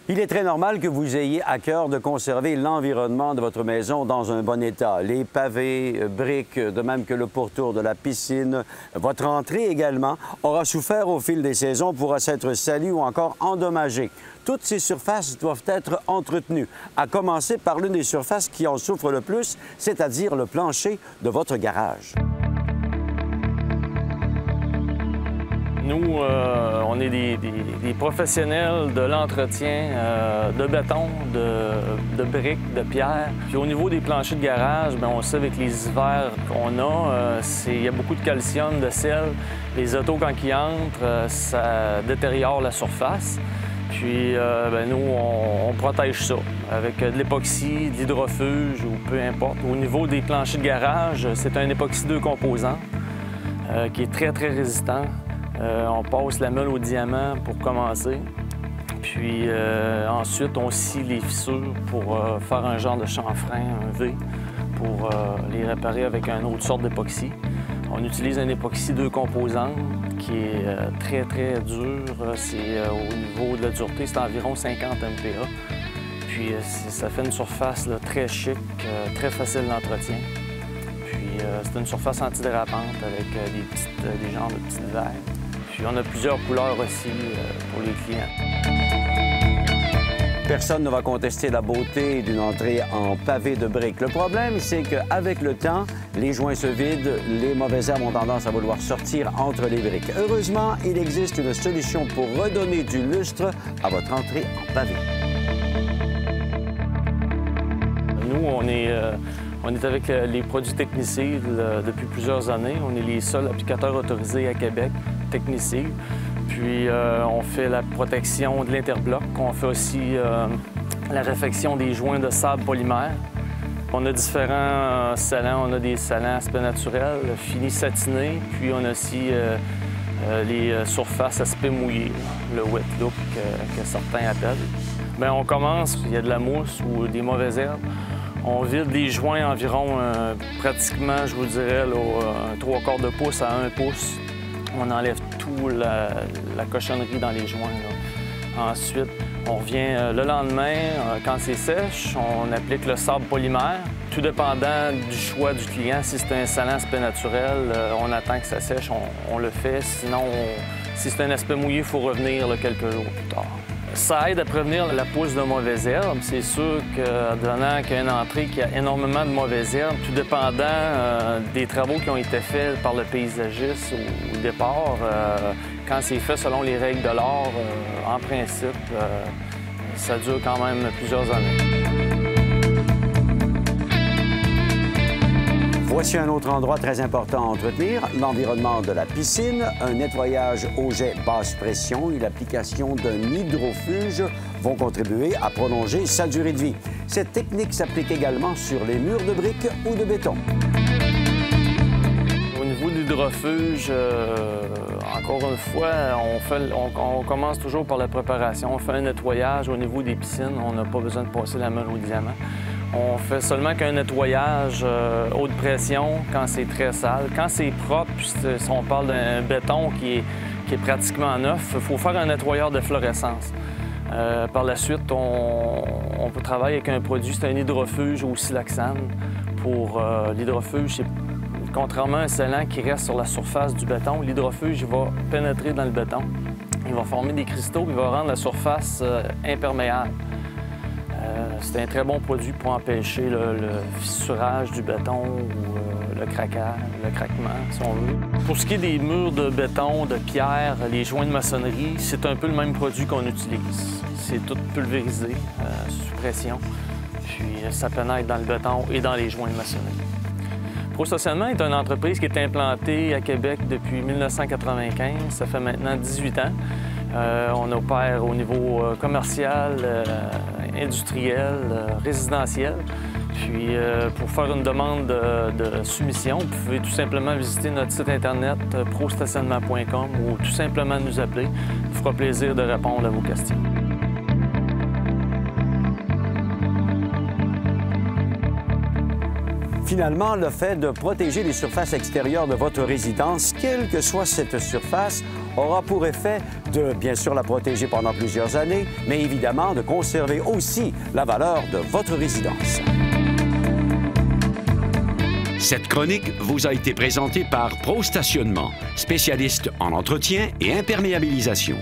Il est très normal que vous ayez à cœur de conserver l'environnement de votre maison dans un bon état. Les pavés, briques, de même que le pourtour de la piscine. Votre entrée également aura souffert au fil des saisons, pourra s'être salie ou encore endommagée. Toutes ces surfaces doivent être entretenues, à commencer par l'une des surfaces qui en souffre le plus, c'est-à-dire le plancher de votre garage. Nous, on est des professionnels de l'entretien de béton, de briques, de pierre. Puis au niveau des planchers de garage, bien, on sait avec les hivers qu'on a, il y a beaucoup de calcium, de sel. Les autos, quand ils entrent, ça détériore la surface. Puis bien, nous, on protège ça avec de l'époxy, de l'hydrofuge ou peu importe. Au niveau des planchers de garage, c'est un époxy 2 composants qui est très, très résistant. On passe la meule au diamant pour commencer. Puis ensuite, on scie les fissures pour faire un genre de chanfrein, un V, pour les réparer avec une autre sorte d'époxy. On utilise un époxy 2 composantes qui est très, très dur. C'est au niveau de la dureté, c'est environ 50 MPa. Puis ça fait une surface là, très chic, très facile d'entretien. Puis c'est une surface antidérapante avec des genres de petites verres. Puis on a plusieurs couleurs aussi pour les clients. Personne ne va contester la beauté d'une entrée en pavé de briques. Le problème, c'est qu'avec le temps, les joints se vident, les mauvaises herbes ont tendance à vouloir sortir entre les briques. Heureusement, il existe une solution pour redonner du lustre à votre entrée en pavé. Nous, on est avec les produits Technicil depuis plusieurs années. On est les seuls applicateurs autorisés à Québec, Technicil. Puis on fait la protection de l'interbloc. On fait aussi la réfection des joints de sable polymère. On a différents scellants. On a des scellants aspect naturel, finis satinés. Puis on a aussi les surfaces aspect mouillé, le wet look que certains appellent. Bien, on commence, il y a de la mousse ou des mauvaises herbes. On vide les joints environ pratiquement, je vous dirais, là, 3/4 de pouce à 1 pouce. On enlève tout la cochonnerie dans les joints, là. Ensuite, on revient le lendemain, quand c'est sèche, on applique le sable polymère. Tout dépendant du choix du client, si c'est un scellant aspect naturel, on attend que ça sèche, on le fait. Sinon, si c'est un aspect mouillé, il faut revenir là, quelques jours plus tard. Ça aide à prévenir la pousse de mauvaises herbes. C'est sûr que, donnant qu'il y a une entrée qui a énormément de mauvaises herbes, tout dépendant des travaux qui ont été faits par le paysagiste au départ, quand c'est fait selon les règles de l'art, en principe, ça dure quand même plusieurs années. Voici un autre endroit très important à entretenir, l'environnement de la piscine. Un nettoyage au jet basse pression et l'application d'un hydrofuge vont contribuer à prolonger sa durée de vie. Cette technique s'applique également sur les murs de briques ou de béton. Au niveau de l'hydrofuge, encore une fois, on commence toujours par la préparation. On fait un nettoyage au niveau des piscines. On n'a pas besoin de passer la meule au diamant. On fait seulement qu'un nettoyage haute pression quand c'est très sale. Quand c'est propre, si on parle d'un béton qui est pratiquement neuf, il faut faire un nettoyeur de fluorescence. Par la suite, on peut travailler avec un produit, c'est un hydrofuge au siloxane. Pour l'hydrofuge, contrairement à un scellant qui reste sur la surface du béton, l'hydrofuge va pénétrer dans le béton. Il va former des cristaux, il va rendre la surface imperméable. C'est un très bon produit pour empêcher le fissurage du béton ou le craquement, si on veut. Pour ce qui est des murs de béton, de pierre, les joints de maçonnerie, c'est un peu le même produit qu'on utilise. C'est tout pulvérisé, sous pression, puis ça pénètre dans le béton et dans les joints de maçonnerie. ProStationnement est une entreprise qui est implantée à Québec depuis 1995. Ça fait maintenant 18 ans. On opère au niveau commercial, industriel, résidentiel. Puis pour faire une demande de soumission, vous pouvez tout simplement visiter notre site Internet prostationnement.com ou tout simplement nous appeler. Il nous fera plaisir de répondre à vos questions. Finalement, le fait de protéger les surfaces extérieures de votre résidence, quelle que soit cette surface, aura pour effet de, bien sûr, la protéger pendant plusieurs années, mais évidemment de conserver aussi la valeur de votre résidence. Cette chronique vous a été présentée par Pro Stationnement, spécialiste en entretien et imperméabilisation.